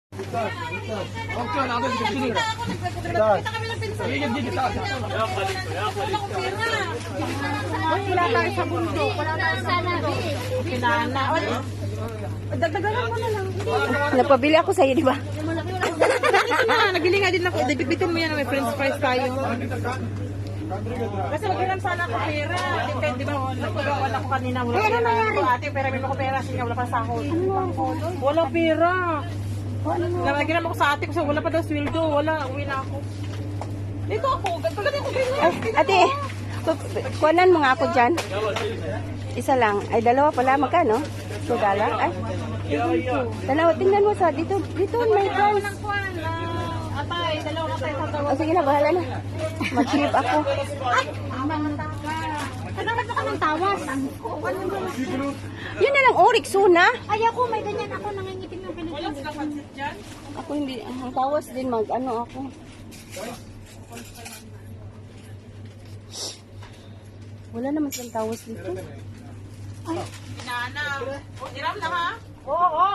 Okay, natin dito sini. Kita kami ng pinsan. Sige, kita. Wala tayo sa bundok. Wala tayo sa nabi. Kinana. Dagdagan mo na lang. Napabili ako sa'yo, di ba? Nagili nga din ako. Bibitin mo yan. May french fries tayo. Kasi maghiram sana ako pera. Di ba? Wala ko kanina. Wala pera. Ate, pera. May ako pera. Sige, wala pa sahod. Wala pera. Naghiram ako sa ate ko. Wala pa daw sweldo. Wala. Uwi na ako. Dito ako. Ganito ko. Ate, kuhanan mo nga ako dyan. Isa lang. Ay, dalawa pala. Magkano? $2? Ay, dalawa. Tingnan mo sa dito. Dito, may chance. Atay, dalawa na tayo sa O, sige na, bahala na. Mag-flip ako. Kailangan pa ka ng tawas. Yun na lang, Rexona. Ay, ako, may ganyan ako. Nangingitim yung Pilipinas. Ako hindi, ang tawas din mag-ano ako. Wala naman silang tawas dito. Ay, Nana. Hiram na ha? Oo.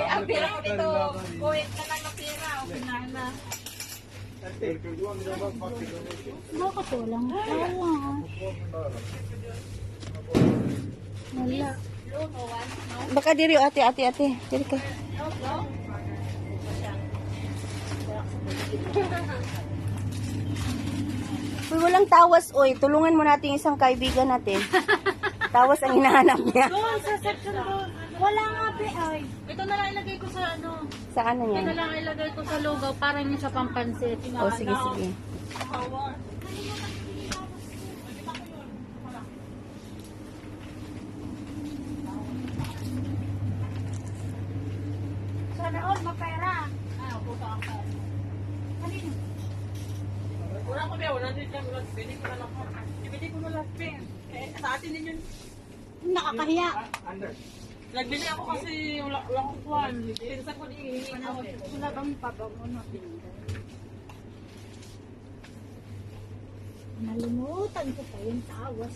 Ang pera ko dito. Kuwit ka lang ng pera. O, Nana. Bakit walang Wala. Baka diri, ate. Diri ka. Uy, walang tawas, oy. Tulungan mo natin isang kaibigan natin. Tawas ang hinahanap niya. doon sa section doon. Wala nga, ay. Ito na lang ilagay ko sa ano. Sa ano Ito yan? na lang ilagay ko sa lugaw para hindi siya pampansit. O, sige. Sana all mapera. Puta ang pera. Wala ko ba? Wala din lang. Pwede ko na lang. Pwede ko na lang. Sa atin din yun. Nakakahiya. Nagbili ako kasi wala akong kuwan. Pinsan ko din. Wala bang pabangon na pinsan? Nalimutan ko pa yung tawas.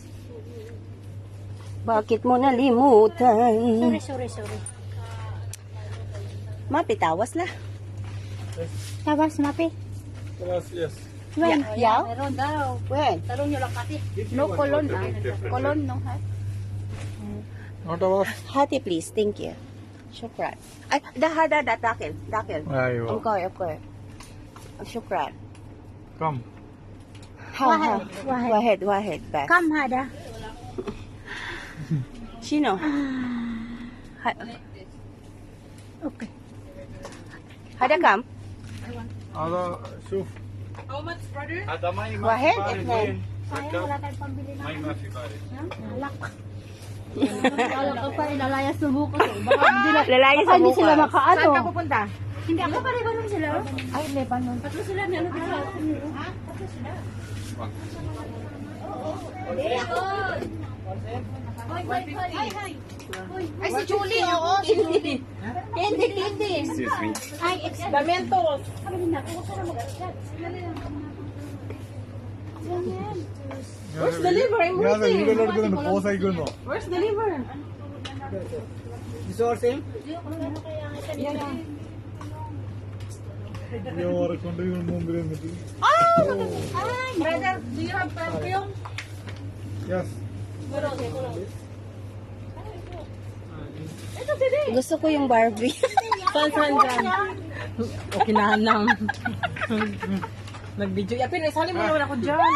Bakit mo nalimutan? Sorry. Mapi, tawas la. Tawas, mapi. Yes. When? Yaw? Meron daw. When? Talong nyo lang kasi. No kolon ah. Kolon no ha? Not was. Hati, please. Thank you. Shukran. Ay, dakil. Aywa. Okay. Shukran. Come. Wahed. Bas. Kam hada. Sino? Okay. Hada kam? Ada shuf. How much brother? Ada mai Wahed, Etnen. Sayang wala tayong pambili na. Alak. Alak ka pa ilalayas ng buko. Baka hindi na. Lalaya sa Hindi sila bukas. makaano. Saan ka pupunta? Hindi ako pa Lebanon sila. Ay, Lebanon. Tatlo sila na ano dito. Ha? Tatlo sila. Ay, si Julie, oo. Si Julie. Hindi. Excuse me. Ay, Damentos. Sabi na, kung saan mag-agat. Where's the liver? I'm waiting. Where's the liver? This all same? Brother, do you have perfume? Yes. Gusto ko yung Barbie. Saan dyan? O, kinahanang. Nag-video. Yapin, isali mo naman ako dyan.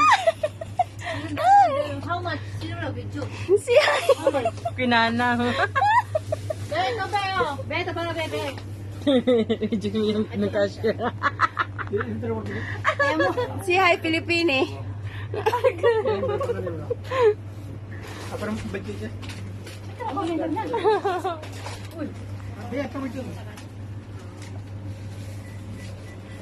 How much? Zero video. Siya. Kinanang. Beto, Beo. Beto, para bebe. Video mo yung pinag-cashier. Si Hi Pilipini.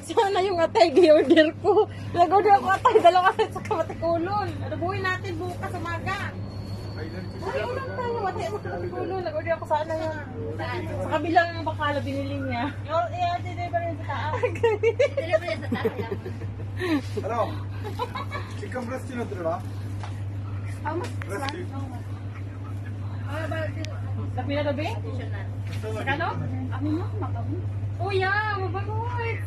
Sana yung atay, gi-order ko. Nag-order ako atay, dalawa sa kamatikulon. Alubuhin natin bukas sa maga. Ay, ulang tayo, atay sa kamatikulon. Nag-order ako sana yun. Sa kabilang bakala, binili niya. Deliver yun sa taas. Deliver yun sa taas. Hello. Chicken breast tinotra. How much? Breast. Pila na ba? Magkano? Ano mo? Makamu? Oh yeah, mabagoy.